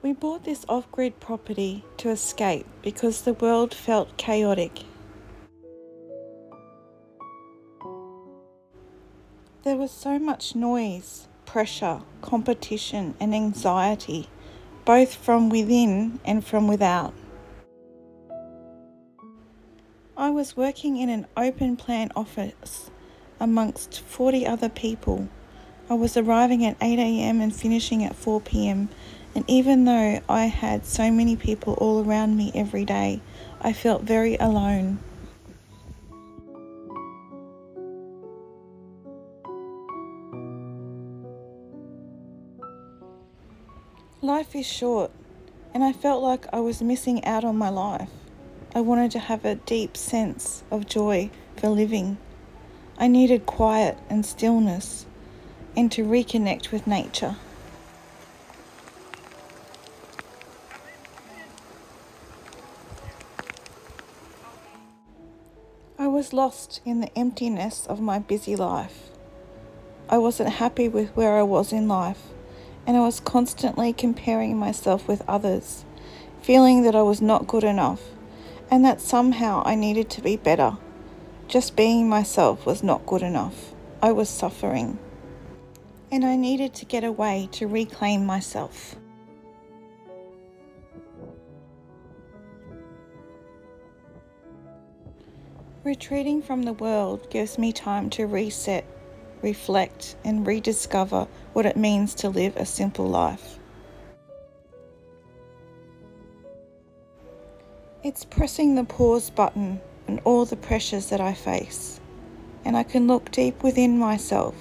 We bought this off-grid property to escape because the world felt chaotic. There was so much noise, pressure, competition and anxiety, both from within and from without. I was working in an open plan office amongst 40 other people. I was arriving at 8 a.m. and finishing at 4 p.m. And even though I had so many people all around me every day, I felt very alone. Life is short, and I felt like I was missing out on my life. I wanted to have a deep sense of joy for living. I needed quiet and stillness, and to reconnect with nature. I was lost in the emptiness of my busy life. I wasn't happy with where I was in life, and I was constantly comparing myself with others, feeling that I was not good enough, and that somehow I needed to be better. Just being myself was not good enough. I was suffering, and I needed to get away to reclaim myself. Retreating from the world gives me time to reset, reflect, and rediscover what it means to live a simple life. It's pressing the pause button on all the pressures that I face, and I can look deep within myself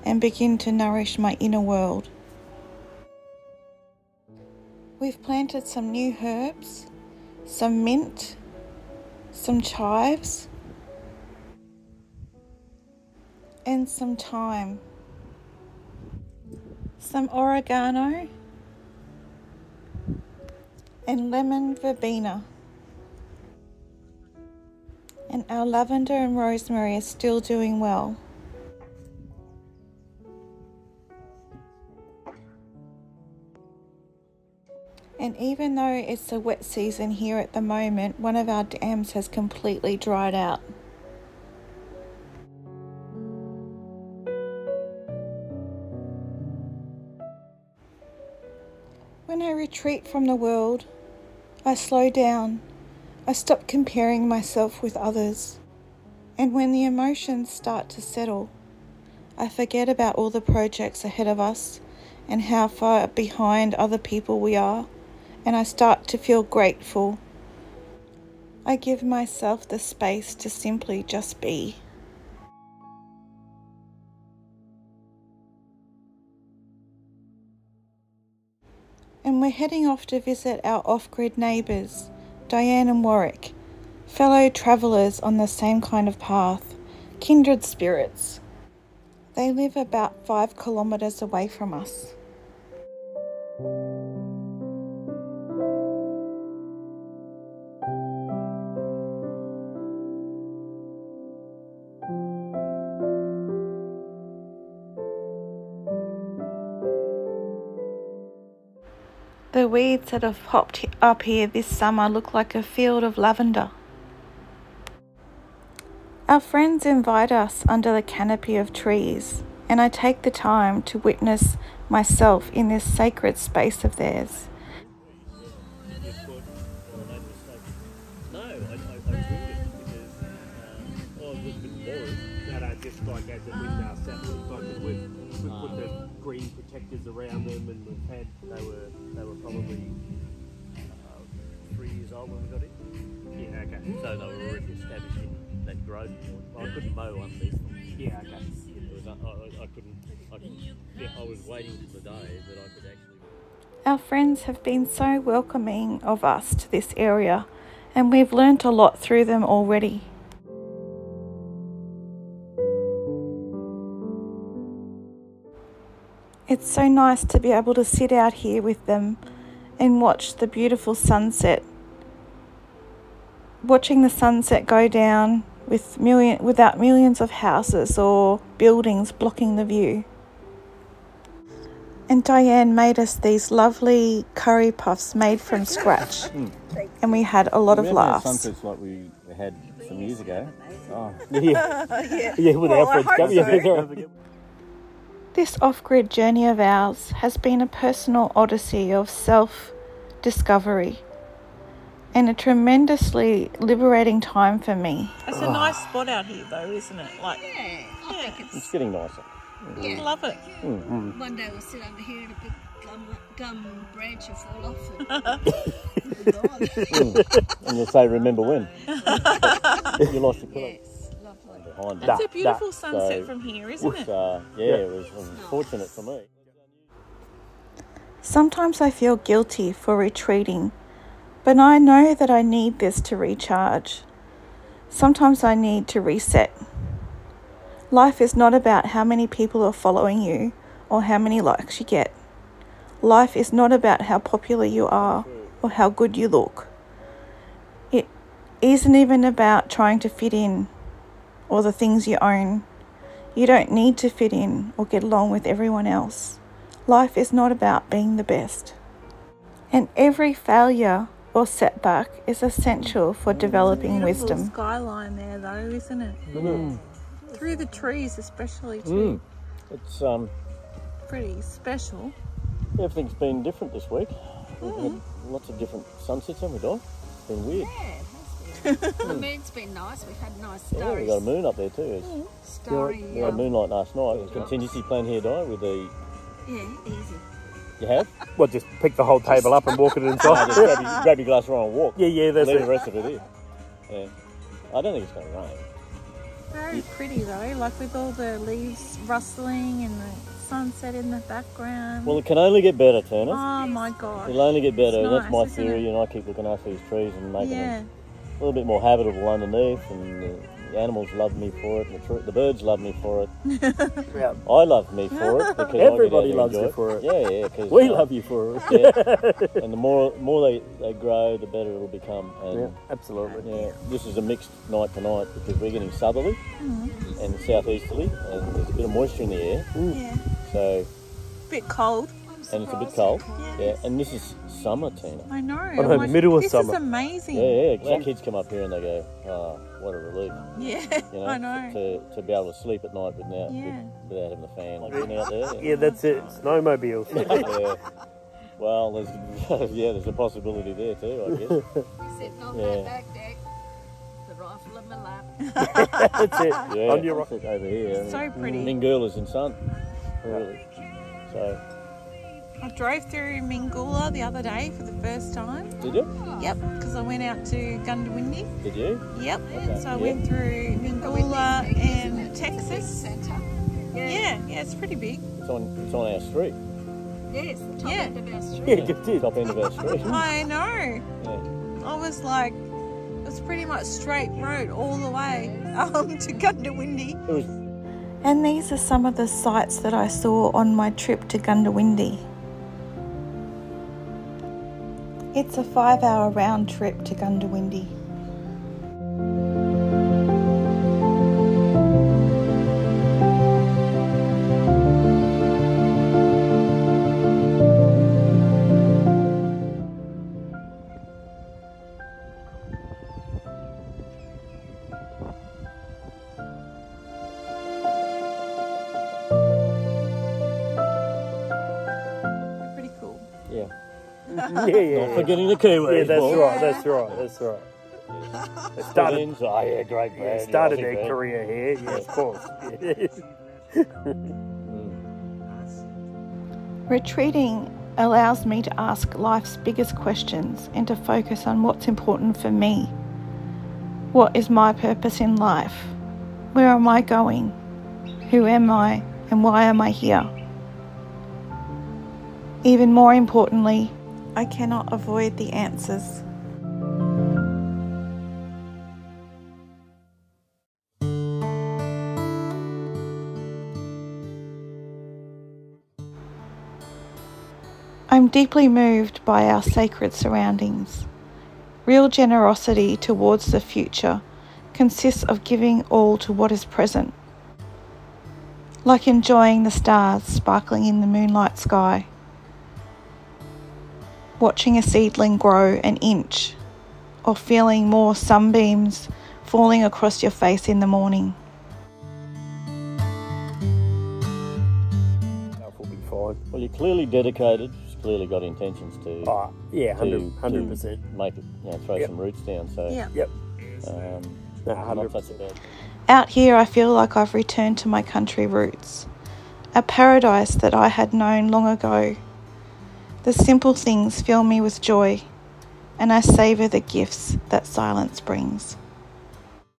and begin to nourish my inner world. We've planted some new herbs, some mint, some chives, and some thyme, some oregano, and lemon verbena. And our lavender and rosemary is still doing well. And even though it's a wet season here at the moment, one of our dams has completely dried out. When I retreat from the world, I slow down. I stop comparing myself with others. And when the emotions start to settle, I forget about all the projects ahead of us and how far behind other people we are, and I start to feel grateful. I give myself the space to simply just be. And we're heading off to visit our off-grid neighbours, Diane and Warwick, fellow travellers on the same kind of path, kindred spirits. They live about 5 kilometres away from us. The weeds that have popped up here this summer look like a field of lavender. Our friends invite us under the canopy of trees, and I take the time to witness myself in this sacred space of theirs. No, I read it because I was a bit bored. And I just like as a wind now set, we've put the green protectors around them, and they were probably 3 years old when we got in. Yeah, okay. So they were already established in that growth. I couldn't mow on these. Yeah, okay. It was, I couldn't. Yeah, I was waiting for the day that I could actually. Our friends have been so welcoming of us to this area, and we've learnt a lot through them already. It's so nice to be able to sit out here with them and watch the beautiful sunset. Watching the sunset go down without millions of houses or buildings blocking the view. And Diane made us these lovely curry puffs made from scratch. And we had a lot of laughs. Sunsets like we had some years ago. Oh, Yeah, with our friends coming. This off-grid journey of ours has been a personal odyssey of self-discovery and a tremendously liberating time for me. It's a nice spot out here though, isn't it? Like, yeah. It's getting nicer. Yeah. Love it. One day we'll sit over here and a big gum branch will fall off. And you'll say, remember when? You lost your pillow. Yes, lovely. Behind It's a beautiful sunset from here, isn't it? It was fortunate for me. Sometimes I feel guilty for retreating, but I know that I need this to recharge. Sometimes I need to reset. Life is not about how many people are following you or how many likes you get. Life is not about how popular you are or how good you look. It isn't even about trying to fit in or the things you own. You don't need to fit in or get along with everyone else. Life is not about being the best. And every failure or setback is essential for developing wisdom. Skyline there though, isn't it? Through the trees especially too. It's pretty special. everything's been different this week. We've had lots of different sunsets, haven't we, Dom? It's been weird. Yeah, it has been. The moon's been nice. We've had nice Yeah, starry. we got a moon up there too. Starry. We had moonlight last night. There's a contingency plan here, Di, with the... Yeah, easy. You have? Well, just pick the whole table up and walk it inside. Just grab your glass of wine and walk. Yeah, that's Leave it. the rest of it in. Yeah. I don't think it's going to rain. Very pretty though, like with all the leaves rustling and the sunset in the background. Well, it can only get better, Turner. Oh my god. It'll only get better. It's That's my nice, isn't theory, it? and I keep looking after these trees and making Yeah. them a little bit more habitable underneath, and the animals love me for it, and the birds love me for it. Yeah. I love me for it because Everybody I loves get out you and for enjoy it. Yeah, because We love you for it. Yeah. And the more they grow, the better it'll become. And Yeah, absolutely. yeah, this is a mixed night tonight because we're getting southerly and southeasterly, and there's a bit of moisture in the air. Yeah. So, Bit cold. and it's a bit cold. Yeah, and this is summer, Tina. I know. know, I'm like, middle of this summer. is amazing. Yeah. Our kids come up here and they go, "Oh, what a relief!" Yeah, You know, I know. to be able to sleep at night without having the fan on out there. Yeah, that's it. Snowmobiles. Yeah. Well, there's a possibility there too, I guess. Sitting on Yeah. that back deck, the rifle in my lap. That's it. Yeah, On your I'll sit over here. So pretty. Mingula's in sun, really. So, I drove through Mingula the other day for the first time. did you? Yep, because I went out to Gundawindi. Did you? Yep. Okay. So I went through Mingula and Texas. Centre. Yeah, it's pretty big. It's on our street. Yes, the top Yeah. end of our street. Yeah, just did. Top end of our street. I know. Yeah. I was like, it was pretty much straight road all the way to Gundawindi. It was. And these are some of the sights that I saw on my trip to Gundawindi. It's a 5-hour round trip to Gundawindi. Pretty cool. Yeah. Yeah. Not forgetting the Kiwi. Yeah, that's right. They started, Oh yeah, great band. started Aussie their band. career here, yeah, of course. Retreating allows me to ask life's biggest questions and to focus on what's important for me. What is my purpose in life? Where am I going? Who am I and why am I here? Even more importantly, I cannot avoid the answers. I'm deeply moved by our sacred surroundings. Real generosity towards the future consists of giving all to what is present. like enjoying the stars sparkling in the moonlight sky, watching a seedling grow an inch, or feeling more sunbeams falling across your face in the morning. Will be fine. Well, you're clearly dedicated. You've clearly got intentions to. Oh, yeah, to 100%. make it, throw Yep. some roots down. So. Yeah. Yep. Not 100%. such a bad. Out here, I feel like I've returned to my country roots, a paradise that I had known long ago. The simple things fill me with joy, and I savour the gifts that silence brings.